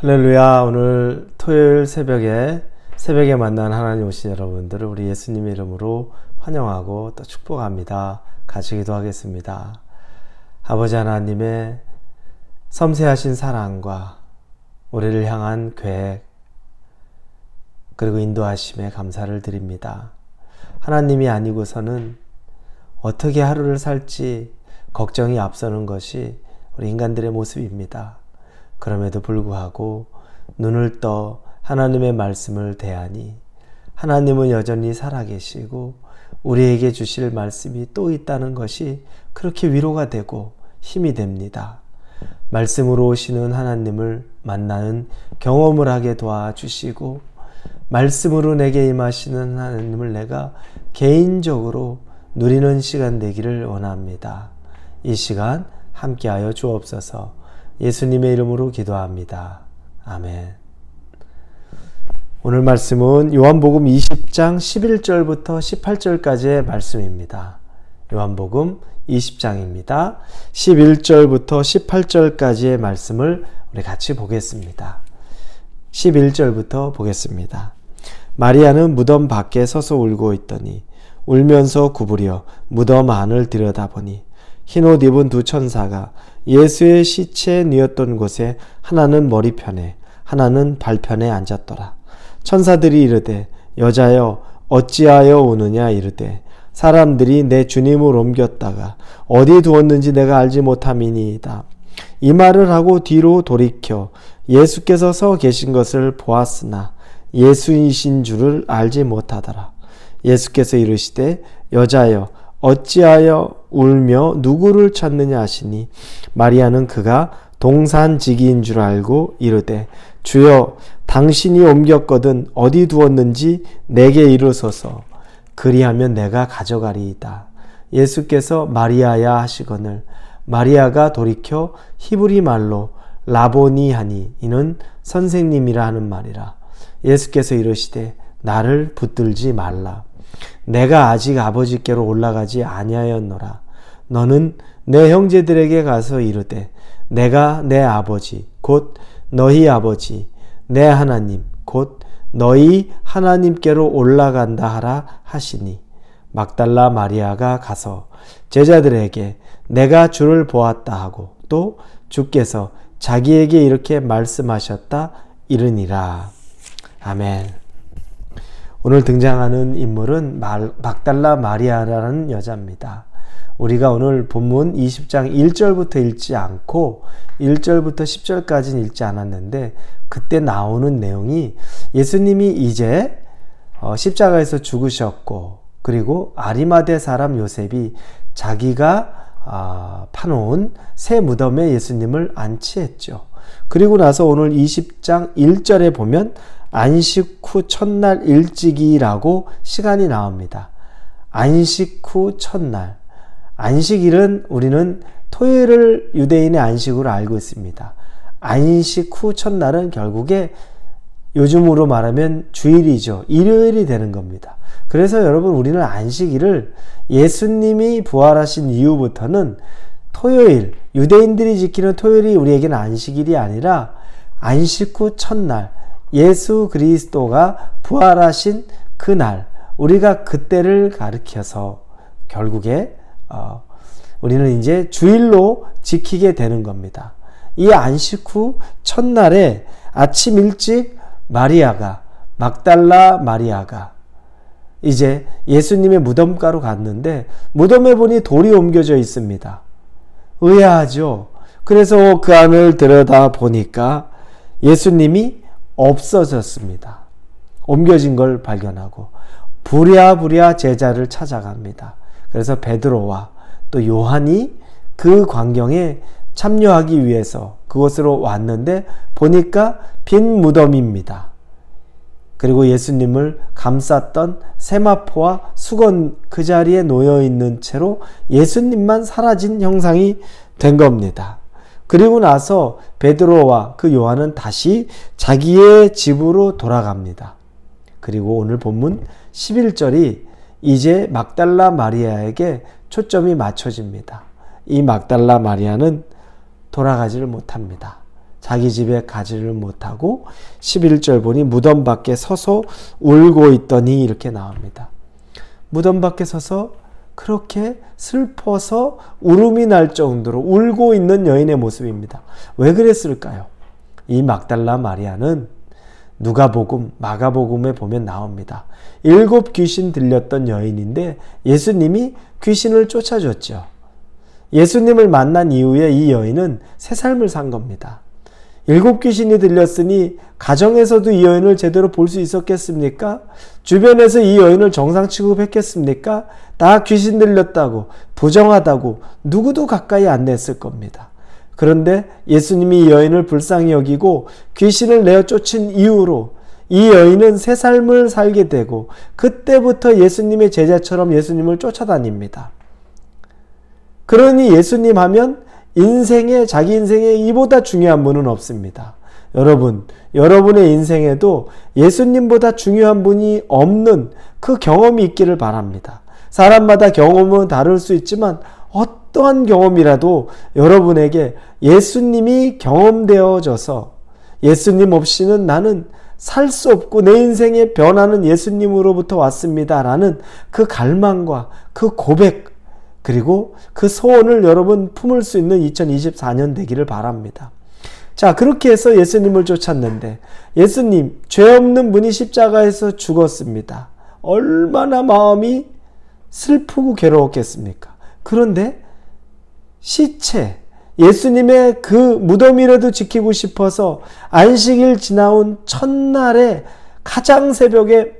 할렐루야. 오늘 토요일 새벽에 만난 하나님 오신 여러분들을 우리 예수님의 이름으로 환영하고 또 축복합니다. 같이 기도하겠습니다. 아버지 하나님의 섬세하신 사랑과 우리를 향한 계획 그리고 인도하심에 감사를 드립니다. 하나님이 아니고서는 어떻게 하루를 살지 걱정이 앞서는 것이 우리 인간들의 모습입니다. 그럼에도 불구하고 눈을 떠 하나님의 말씀을 대하니 하나님은 여전히 살아계시고 우리에게 주실 말씀이 또 있다는 것이 그렇게 위로가 되고 힘이 됩니다. 말씀으로 오시는 하나님을 만나는 경험을 하게 도와주시고 말씀으로 내게 임하시는 하나님을 내가 개인적으로 누리는 시간 되기를 원합니다. 이 시간 함께하여 주옵소서. 예수님의 이름으로 기도합니다. 아멘. 오늘 말씀은 요한복음 20장 11절부터 18절까지의 말씀입니다. 요한복음 20장입니다. 11절부터 18절까지의 말씀을 우리 같이 보겠습니다. 11절부터 보겠습니다. 마리아는 무덤 밖에 서서 울고 있더니 울면서 구부려 무덤 안을 들여다보니 흰옷 입은 두 천사가 예수의 시체 뉘었던 곳에 하나는 머리편에 하나는 발편에 앉았더라. 천사들이 이르되 여자여 어찌하여 우느냐 이르되 사람들이 내 주님을 옮겼다가 어디 두었는지 내가 알지 못함이니이다. 이 말을 하고 뒤로 돌이켜 예수께서 서 계신 것을 보았으나 예수이신 줄을 알지 못하더라. 예수께서 이르시되 여자여 어찌하여 울며 누구를 찾느냐 하시니 마리아는 그가 동산지기인 줄 알고 이르되 주여 당신이 옮겼거든 어디 두었는지 내게 이르소서. 그리하면 내가 가져가리이다. 예수께서 마리아야 하시거늘 마리아가 돌이켜 히브리 말로 라보니 하니 이는 선생님이라 하는 말이라. 예수께서 이르시되 나를 붙들지 말라. 내가 아직 아버지께로 올라가지 아니하였노라. 너는 내 형제들에게 가서 이르되 내가 내 아버지 곧 너희 아버지 내 하나님 곧 너희 하나님께로 올라간다 하라 하시니 막달라 마리아가 가서 제자들에게 내가 주를 보았다 하고 또 주께서 자기에게 이렇게 말씀하셨다 이르니라. 아멘. 오늘 등장하는 인물은 막달라 마리아라는 여자입니다. 우리가 오늘 본문 20장 1절부터 읽지 않고 1절부터 10절까지는 읽지 않았는데 그때 나오는 내용이 예수님이 이제 십자가에서 죽으셨고 그리고 아리마대 사람 요셉이 자기가 파놓은 새 무덤에 예수님을 안치했죠. 그리고 나서 오늘 20장 1절에 보면 안식 후 첫날 일찍이라고 시간이 나옵니다. 안식 후 첫날. 안식일은 우리는 토요일을 유대인의 안식으로 알고 있습니다. 안식 후 첫날은 결국에 요즘으로 말하면 주일이죠. 일요일이 되는 겁니다. 그래서 여러분 우리는 안식일을 예수님이 부활하신 이후부터는 토요일, 유대인들이 지키는 토요일이 우리에게는 안식일이 아니라 안식 후 첫날, 예수 그리스도가 부활하신 그날, 우리가 그때를 가리켜서 결국에 우리는 이제 주일로 지키게 되는 겁니다. 이 안식 후 첫날에 아침 일찍 막달라 마리아가 이제 예수님의 무덤가로 갔는데 무덤에 보니 돌이 옮겨져 있습니다. 의아하죠. 그래서 그 안을 들여다 보니까 예수님이 없어졌습니다. 옮겨진 걸 발견하고 부랴부랴 제자를 찾아갑니다. 그래서 베드로와 또 요한이 그 광경에 참여하기 위해서 그곳으로 왔는데 보니까 빈 무덤입니다. 그리고 예수님을 감쌌던 세마포와 수건 그 자리에 놓여 있는 채로 예수님만 사라진 형상이 된 겁니다. 그리고 나서 베드로와 그 요한은 다시 자기의 집으로 돌아갑니다. 그리고 오늘 본문 11절이 이제 막달라 마리아에게 초점이 맞춰집니다. 이 막달라 마리아는 돌아가지를 못합니다. 자기 집에 가지를 못하고 11절 보니 무덤 밖에 서서 울고 있더니 이렇게 나옵니다. 무덤 밖에 서서 그렇게 슬퍼서 울음이 날 정도로 울고 있는 여인의 모습입니다. 왜 그랬을까요? 이 막달라 마리아는 누가복음, 마가복음에 보면 나옵니다. 7 귀신 들렸던 여인인데 예수님이 귀신을 쫓아줬죠. 예수님을 만난 이후에 이 여인은 새 삶을 산 겁니다. 7 귀신이 들렸으니 가정에서도 이 여인을 제대로 볼 수 있었겠습니까? 주변에서 이 여인을 정상 취급했겠습니까? 다 귀신 들렸다고, 부정하다고 누구도 가까이 안 냈을 겁니다. 그런데 예수님이 이 여인을 불쌍히 여기고 귀신을 내어 쫓은 이후로 이 여인은 새 삶을 살게 되고 그때부터 예수님의 제자처럼 예수님을 쫓아다닙니다. 그러니 예수님 하면 자기 인생에 이보다 중요한 분은 없습니다. 여러분, 여러분의 인생에도 예수님보다 중요한 분이 없는 그 경험이 있기를 바랍니다. 사람마다 경험은 다를 수 있지만 어떠한 경험이라도 여러분에게 예수님이 경험되어져서 예수님 없이는 나는 살 수 없고 내 인생의 변화는 예수님으로부터 왔습니다 라는 그 갈망과 그 고백 그리고 그 소원을 여러분 품을 수 있는 2024년 되기를 바랍니다. 자, 그렇게 해서 예수님을 쫓았는데 예수님, 죄 없는 분이 십자가에서 죽었습니다. 얼마나 마음이 슬프고 괴로웠겠습니까? 그런데 시체, 예수님의 그 무덤이라도 지키고 싶어서 안식일 지나온 첫날에 가장 새벽에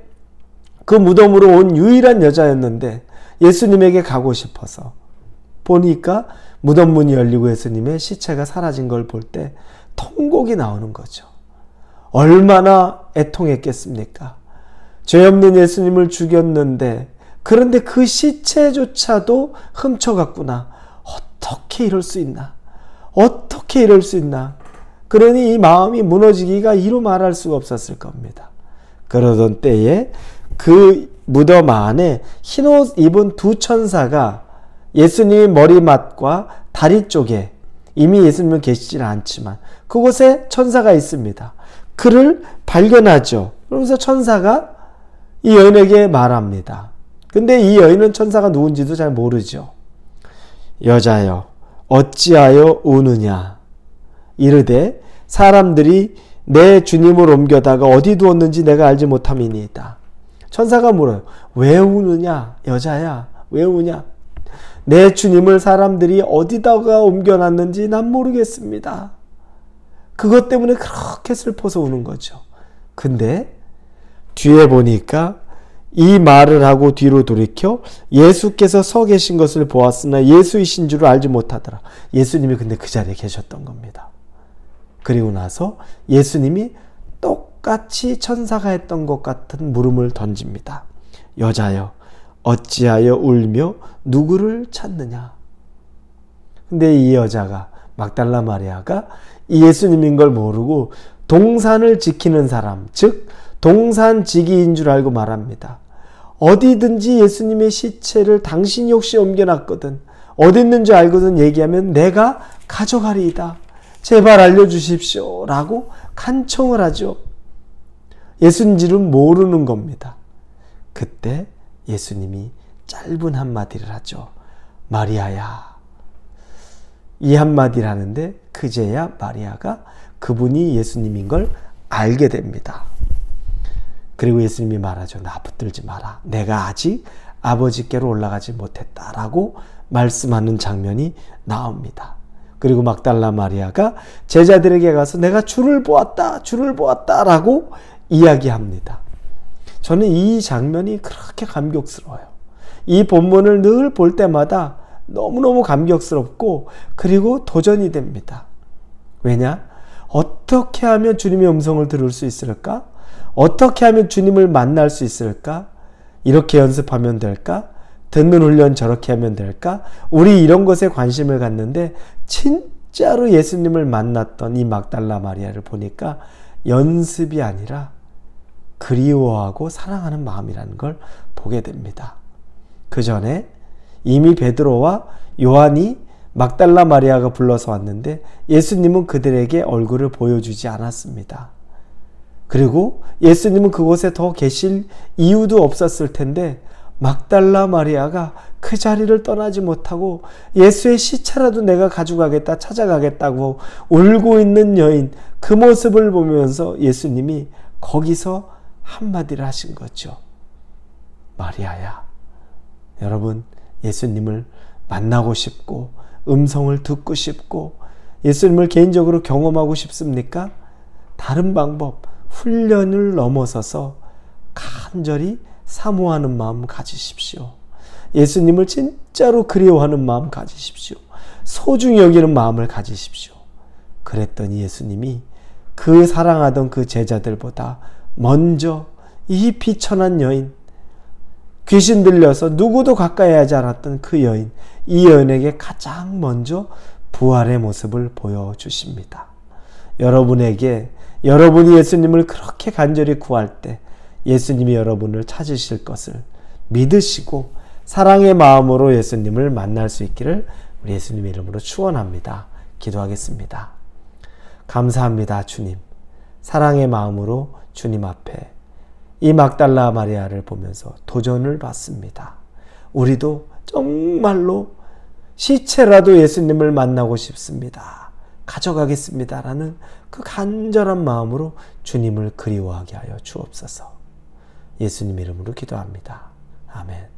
그 무덤으로 온 유일한 여자였는데 예수님에게 가고 싶어서 보니까 무덤 문이 열리고 예수님의 시체가 사라진 걸 볼 때 통곡이 나오는 거죠. 얼마나 애통했겠습니까? 죄 없는 예수님을 죽였는데 그런데 그 시체조차도 훔쳐갔구나. 어떻게 이럴 수 있나? 어떻게 이럴 수 있나? 그러니 이 마음이 무너지기가 이루 말할 수가 없었을 겁니다. 그러던 때에 그 무덤 안에 흰옷 입은 2 천사가 예수님의 머리맡과 다리 쪽에 이미 예수님은 계시지는 않지만 그곳에 천사가 있습니다. 그를 발견하죠. 그러면서 천사가 이 여인에게 말합니다. 근데 이 여인은 천사가 누군지도 잘 모르죠. 여자여, 어찌하여 우느냐? 이르되 사람들이 내 주님을 옮겨다가 어디 두었는지 내가 알지 못함이니이다. 천사가 물어요. 왜 우느냐? 여자야, 왜 우냐? 내 주님을 사람들이 어디다가 옮겨놨는지 난 모르겠습니다. 그것 때문에 그렇게 슬퍼서 우는 거죠. 근데 뒤에 보니까 이 말을 하고 뒤로 돌이켜 예수께서 서 계신 것을 보았으나 예수이신 줄을 알지 못하더라. 예수님이 근데 그 자리에 계셨던 겁니다. 그리고 나서 예수님이 똑같이 천사가 했던 것 같은 물음을 던집니다. 여자여, 어찌하여 울며 누구를 찾느냐? 근데 이 여자가, 막달라 마리아가 이 예수님인 걸 모르고 동산을 지키는 사람, 즉 동산지기인 줄 알고 말합니다. 어디든지 예수님의 시체를 당신이 혹시 옮겨놨거든, 어디 있는지 알거든 얘기하면 내가 가져가리이다. 제발 알려주십시오 라고 간청을 하죠. 예수인지는 모르는 겁니다. 그때 예수님이 짧은 한마디를 하죠. 마리아야. 이 한마디를 하는데 그제야 마리아가 그분이 예수님인 걸 알게 됩니다. 그리고 예수님이 말하죠. 나 붙들지 마라. 내가 아직 아버지께로 올라가지 못했다라고 말씀하는 장면이 나옵니다. 그리고 막달라 마리아가 제자들에게 가서 내가 주를 보았다 라고 이야기합니다. 저는 이 장면이 그렇게 감격스러워요. 이 본문을 늘 볼 때마다 너무너무 감격스럽고 그리고 도전이 됩니다. 왜냐? 어떻게 하면 주님의 음성을 들을 수 있을까? 어떻게 하면 주님을 만날 수 있을까? 이렇게 연습하면 될까? 듣는 훈련 저렇게 하면 될까? 우리 이런 것에 관심을 갖는데 진짜로 예수님을 만났던 이 막달라 마리아를 보니까 연습이 아니라 그리워하고 사랑하는 마음이라는 걸 보게 됩니다. 그 전에 이미 베드로와 요한이 막달라 마리아가 불러서 왔는데 예수님은 그들에게 얼굴을 보여주지 않았습니다. 그리고 예수님은 그곳에 더 계실 이유도 없었을 텐데 막달라 마리아가 그 자리를 떠나지 못하고 예수의 시체라도 내가 가져가겠다, 찾아가겠다고 울고 있는 여인, 그 모습을 보면서 예수님이 거기서 한마디를 하신 거죠. 마리아야. 여러분, 예수님을 만나고 싶고 음성을 듣고 싶고 예수님을 개인적으로 경험하고 싶습니까? 다른 방법, 훈련을 넘어서서 간절히 사모하는 마음 가지십시오. 예수님을 진짜로 그리워하는 마음 가지십시오. 소중히 여기는 마음을 가지십시오. 그랬더니 예수님이 그 사랑하던 그 제자들보다 먼저 이 비천한 여인, 귀신 들려서 누구도 가까이 하지 않았던 그 여인, 이 여인에게 가장 먼저 부활의 모습을 보여주십니다. 여러분에게, 여러분이 예수님을 그렇게 간절히 구할 때 예수님이 여러분을 찾으실 것을 믿으시고 사랑의 마음으로 예수님을 만날 수 있기를 우리 예수님의 이름으로 축원합니다. 기도하겠습니다. 감사합니다, 주님. 사랑의 마음으로 주님 앞에 이 막달라 마리아를 보면서 도전을 받습니다. 우리도 정말로 시체라도 예수님을 만나고 싶습니다. 가져가겠습니다라는 그 간절한 마음으로 주님을 그리워하게 하여 주옵소서. 예수님 이름으로 기도합니다. 아멘.